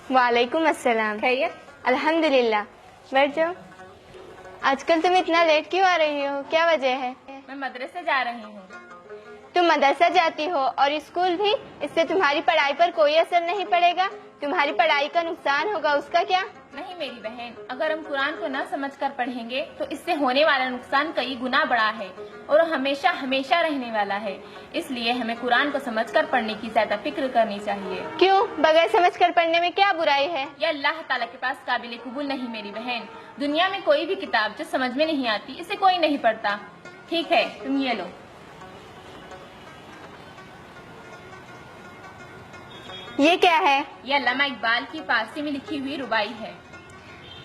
वालेकुम अस्सलाम। खैरियत? अल्हम्दुलिल्लाह। बैठ जाओ। आजकल तुम इतना लेट क्यों आ रही हो, क्या वजह है? मैं मदरसे जा रही हूँ। तुम मदरसा जाती हो और स्कूल भी, इससे तुम्हारी पढ़ाई पर कोई असर नहीं पड़ेगा? तुम्हारी पढ़ाई का नुकसान होगा, उसका क्या? नहीं मेरी बहन, अगर हम कुरान को न समझ कर पढ़ेंगे तो इससे होने वाला नुकसान कई गुना बड़ा है और हमेशा हमेशा रहने वाला है। इसलिए हमें कुरान को समझ कर पढ़ने की ज्यादा फिक्र करनी चाहिए। क्यों? बगैर समझ कर पढ़ने में क्या बुराई है? यह अल्लाह ताला के पास काबिल कबूल नहीं मेरी बहन। दुनिया में कोई भी किताब जो समझ में नहीं आती, इसे कोई नहीं पढ़ता। ठीक है, तुम ये लो। ये क्या है? यह अल्लामा इकबाल की फारसी में लिखी हुई रुबाई है।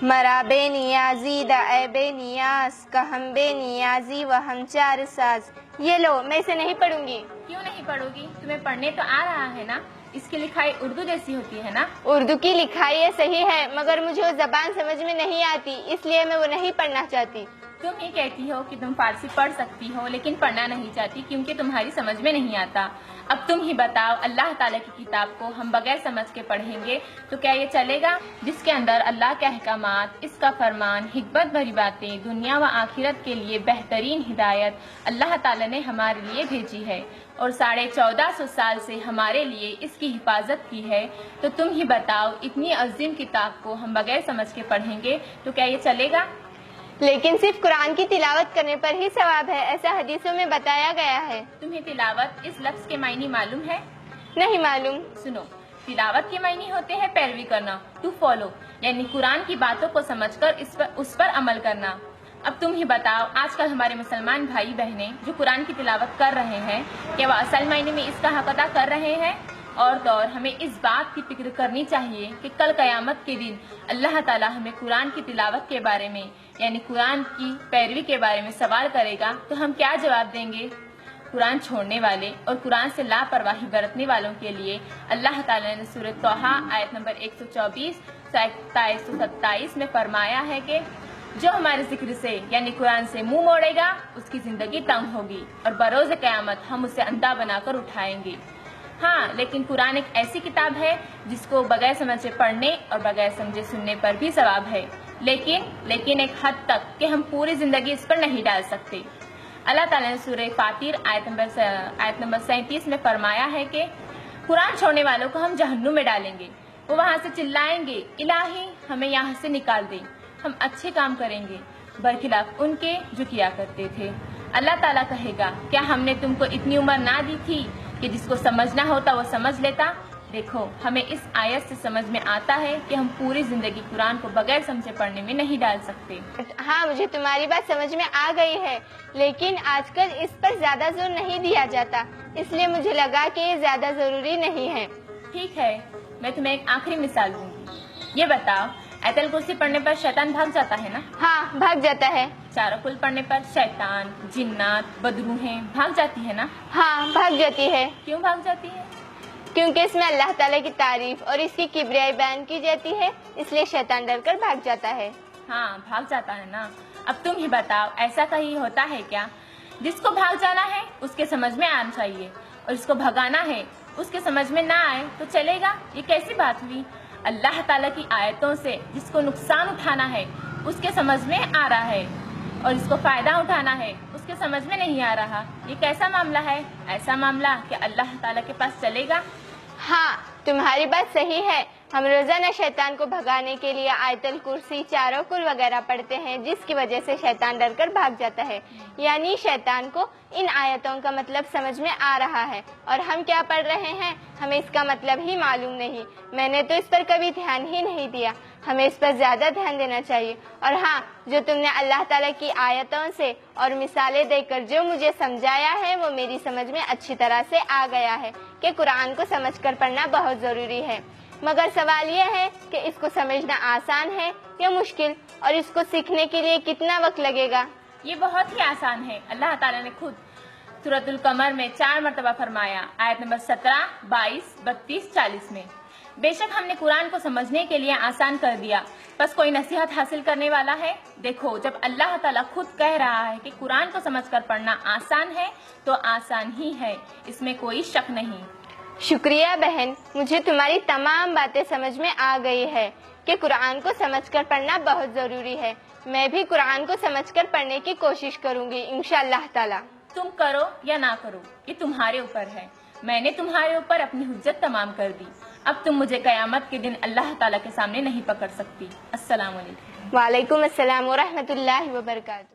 मराबे नियाजी दे नियाज का हम बे नियाजी व हम चार साज। ये लो, मैं इसे नहीं पढ़ूंगी। क्यों नहीं पढ़ोगी? तुम्हें पढ़ने तो आ रहा है ना। इसकी लिखाई उर्दू जैसी होती है ना। उर्दू की लिखाई ये सही है, मगर मुझे वो जबान समझ में नहीं आती, इसलिए मैं वो नहीं पढ़ना चाहती। तुम ही कहती हो कि तुम फारसी पढ़ सकती हो लेकिन पढ़ना नहीं चाहती क्योंकि तुम्हारी समझ में नहीं आता। अब तुम ही बताओ, अल्लाह ताला की किताब को हम बगैर समझ के पढ़ेंगे तो क्या ये चलेगा? जिसके अंदर अल्लाह के अहकामात, इसका फरमान, हिकमत भरी बातें, दुनिया व आखिरत के लिए बेहतरीन हिदायत अल्लाह ताला ने हमारे लिए भेजी है और 1450 साल से हमारे लिए इसकी हिफाजत की है। तो तुम ही बताओ, इतनी अजीम किताब को हम बगैर समझ के पढ़ेंगे तो क्या ये चलेगा? लेकिन सिर्फ कुरान की तिलावत करने पर ही सवाब है, ऐसा हदीसों में बताया गया है। तुम्हें तिलावत इस लफ्ज के मायने मालूम है? नहीं मालूम। सुनो, तिलावत के मायने होते हैं पैरवी करना, टू फॉलो, यानी कुरान की बातों को समझकर उस पर अमल करना। अब तुम ही बताओ, आजकल हमारे मुसलमान भाई बहनें जो कुरान की तिलावत कर रहे हैं, क्या वह असल मायने में इसका हक अदा कर रहे हैं? और तो और हमें इस बात की फिक्र करनी चाहिए कि कल कयामत के दिन अल्लाह ताला हमें कुरान की तिलावत के बारे में, यानी कुरान की पैरवी के बारे में सवाल करेगा तो हम क्या जवाब देंगे? कुरान छोड़ने वाले और कुरान से लापरवाही बरतने वालों के लिए अल्लाह ताला ने सूरह तौहा आयत नंबर 124 से 127 में फरमाया है कि जो हमारे जिक्र से यानी कुरान से मुंह मोड़ेगा उसकी जिंदगी तंग होगी और बरोज़ क़यामत हम उसे अंधा बनाकर उठाएंगे। हाँ, लेकिन कुरान एक ऐसी किताब है जिसको बगैर समझे पढ़ने और बगैर समझे सुनने पर भी सवाब है, लेकिन एक हद तक कि हम पूरी जिंदगी इस पर नहीं डाल सकते। अल्लाह ताला ने सूरह फातिर आयत नंबर 37 में फरमाया है कि कुरान छोड़ने वालों को हम जहन्नुम में डालेंगे। वो वहाँ से चिल्लाएंगे, इलाही हमें यहाँ से निकाल दे, हम अच्छे काम करेंगे बरखिलाफ उनके जो किया करते थे। अल्लाह ताला कहेगा, क्या हमने तुमको इतनी उम्र ना दी थी कि जिसको समझना होता वो समझ लेता? देखो, हमें इस आयत से समझ में आता है कि हम पूरी जिंदगी कुरान को बगैर समझे पढ़ने में नहीं डाल सकते। हाँ, मुझे तुम्हारी बात समझ में आ गई है, लेकिन आजकल इस पर ज्यादा जोर नहीं दिया जाता, इसलिए मुझे लगा कि ये ज्यादा जरूरी नहीं है। ठीक है, मैं तुम्हें एक आखिरी मिसाल दूंगी। ये बताओ, आयतल कुर्सी पढ़ने पर शैतान भाग जाता है ना? हाँ, भाग जाता है। चारों कुल पढ़ने पर शैतान, जिन्नात, बदरूहें भाग जाती है ना? हाँ, भाग जाती है। क्यों भाग जाती है? क्योंकि इसमें अल्लाह ताला की तारीफ और इसकी किबरियाई बयान की जाती है, इसलिए शैतान डर कर भाग जाता है। हाँ, भाग जाता है ना। अब तुम ही बताओ, ऐसा कहीं होता है क्या? जिसको भाग जाना है उसके समझ में आना चाहिए और जिसको भगाना है उसके समझ में ना आए तो चलेगा? ये कैसी बात हुई? अल्लाह ताला की आयतों से जिसको नुकसान उठाना है उसके समझ में आ रहा है और जिसको फायदा उठाना है उसके समझ में नहीं आ रहा। ये कैसा मामला है? ऐसा मामला कि अल्लाह ताला के पास चलेगा? हाँ, तुम्हारी बात सही है। हम रोजाना शैतान को भगाने के लिए आयतल कुर्सी, चारों कुल वगैरह पढ़ते हैं, जिसकी वजह से शैतान डर कर भाग जाता है। यानी शैतान को इन आयतों का मतलब समझ में आ रहा है और हम क्या पढ़ रहे हैं हमें इसका मतलब ही मालूम नहीं। मैंने तो इस पर कभी ध्यान ही नहीं दिया, हमें इस पर ज्यादा ध्यान देना चाहिए। और हाँ, जो तुमने अल्लाह ताला की आयतों से और मिसालें देकर जो मुझे समझाया है वो मेरी समझ में अच्छी तरह से आ गया है कि कुरान को समझकर पढ़ना बहुत जरूरी है। मगर सवाल यह है कि इसको समझना आसान है या मुश्किल, और इसको सीखने के लिए कितना वक्त लगेगा? ये बहुत ही आसान है। अल्लाह ताला ने खुद सूरतुल कमर में 4 मरतबा फरमाया, आयत नंबर 17, 22, 32, 40 में, बेशक हमने कुरान को समझने के लिए आसान कर दिया, बस कोई नसीहत हासिल करने वाला है? देखो, जब अल्लाह ताला खुद कह रहा है कि कुरान को समझकर पढ़ना आसान है तो आसान ही है, इसमें कोई शक नहीं। شکریہ بہن، مجھے تمہاری تمام باتیں سمجھ میں آ گئی ہے کہ قرآن کو سمجھ کر پڑھنا بہت ضروری ہے۔ میں بھی قرآن کو سمجھ کر پڑھنے کی کوشش کروں گی انشاءاللہ تعالی۔ تم کرو یا نہ کرو یہ تمہارے اوپر ہے، میں نے تمہارے اوپر اپنی حجت تمام کر دی، اب تم مجھے قیامت کے دن اللہ تعالیٰ کے سامنے نہیں پکڑ سکتی۔ السلام علیکم۔ وعلیکم السلام ورحمۃ اللہ وبرکاتہ۔